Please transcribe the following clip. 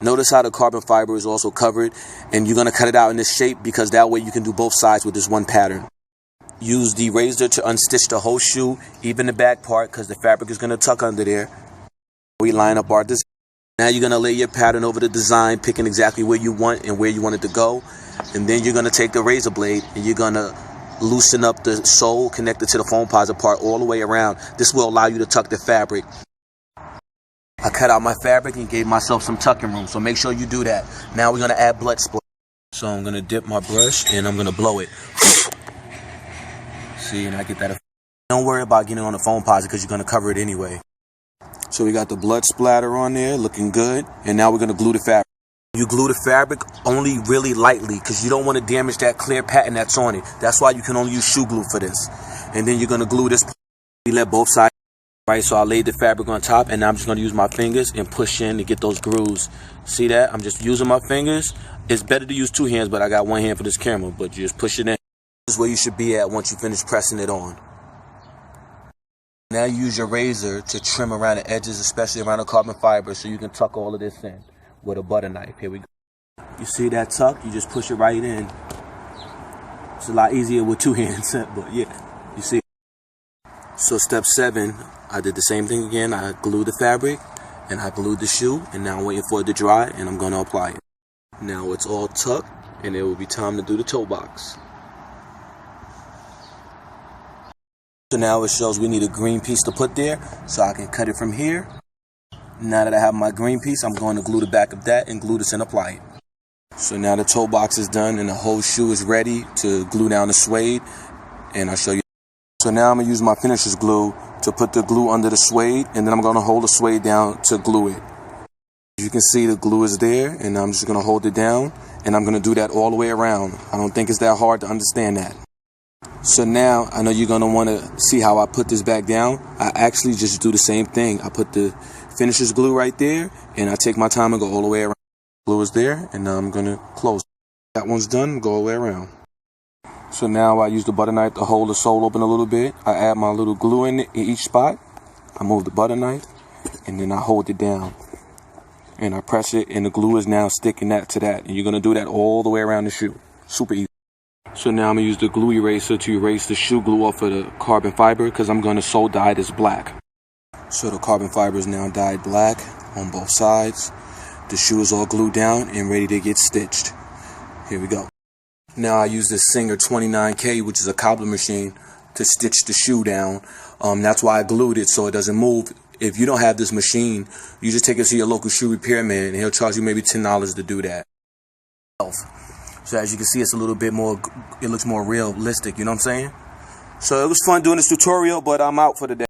Notice how the carbon fiber is also covered, and you're going to cut it out in this shape because that way you can do both sides with this one pattern. Use the razor to unstitch the whole shoe, even the back part, because the fabric is going to tuck under there. We line up our design. Now you're going to lay your pattern over the design, picking exactly where you want and where you want it to go. And then you're going to take the razor blade and you're going to loosen up the sole connected to the foam posit part all the way around. This will allow you to tuck the fabric. I cut out my fabric and gave myself some tucking room, so make sure you do that. Now we're going to add blood splatter. So I'm going to dip my brush and I'm going to blow it. See, and I get that. Don't worry about getting on the foam posit because you're going to cover it anyway. So we got the blood splatter on there, looking good. And now we're going to glue the fabric. You glue the fabric only really lightly because you don't want to damage that clear pattern that's on it. That's why you can only use shoe glue for this. And then you're going to glue this. We let both sides. Right, so I laid the fabric on top, and now I'm just going to use my fingers and push in to get those grooves. See that? I'm just using my fingers. It's better to use two hands, but I got one hand for this camera. But you just push it in. This is where you should be at once you finish pressing it on. Now you use your razor to trim around the edges, especially around the carbon fiber, so you can tuck all of this in with a butter knife. Here we go. You see that tuck? You just push it right in. It's a lot easier with two hands, but yeah, you see. So step 7, I did the same thing again. I glued the fabric and I glued the shoe, and now I'm waiting for it to dry and I'm going to apply it. Now it's all tucked and it will be time to do the toe box. So now it shows we need a green piece to put there, so I can cut it from here. Now that I have my green piece, I'm going to glue the back of that and glue this and apply it. So now the toe box is done and the whole shoe is ready to glue down the suede, and I'll show you. So now I'm going to use my finisher's glue to put the glue under the suede, and then I'm going to hold the suede down to glue it. As you can see, the glue is there, and I'm just going to hold it down, and I'm going to do that all the way around. I don't think it's that hard to understand that. So now, I know you're going to want to see how I put this back down. I actually just do the same thing. I put the finisher's glue right there, and I take my time and go all the way around. Glue is there, and now I'm going to close. That one's done, go all the way around. So now I use the butter knife to hold the sole open a little bit. I add my little glue in each spot. I move the butter knife, and then I hold it down. And I press it, and the glue is now sticking that to that. And you're going to do that all the way around the shoe. Super easy. So now I'm going to use the glue eraser to erase the shoe glue off of the carbon fiber, because I'm going to sole dye this black. So the carbon fiber is now dyed black on both sides. The shoe is all glued down and ready to get stitched. Here we go. Now I use this Singer 29K, which is a cobbler machine, to stitch the shoe down. That's why I glued it so it doesn't move. If you don't have this machine, you just take it to your local shoe repairman, and he'll charge you maybe $10 to do that. So as you can see, it's a little bit more, it looks more realistic, you know what I'm saying? So it was fun doing this tutorial, but I'm out for the day.